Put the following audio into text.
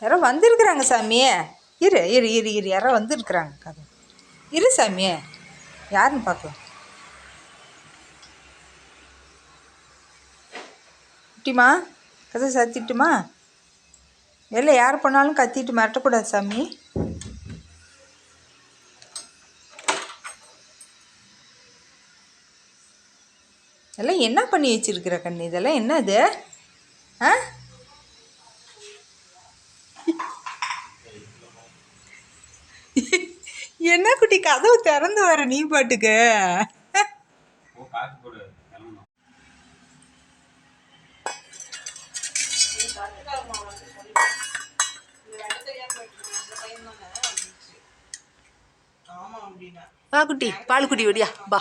யாரோ வந்திருக்குறாங்க சாமி. இரு இரு இரு இரு யாரோ வந்திருக்குறாங்க. கதை இரு சாமி, யாருன்னு பார்க்கலாம். குட்டிமா, கதை சாத்திட்டுமா? வெளில யார் போனாலும் கத்திட்டு மிரட்டக்கூடாது சாமி. இதெல்லாம் என்ன பண்ணி வச்சிருக்கிற கண்ணு? இதெல்லாம் என்னது? ஆ, என்ன குட்டி கதவு திறந்து வர நீ பாட்டுக்கு? வா குட்டி, பால் குடி வடியா பா.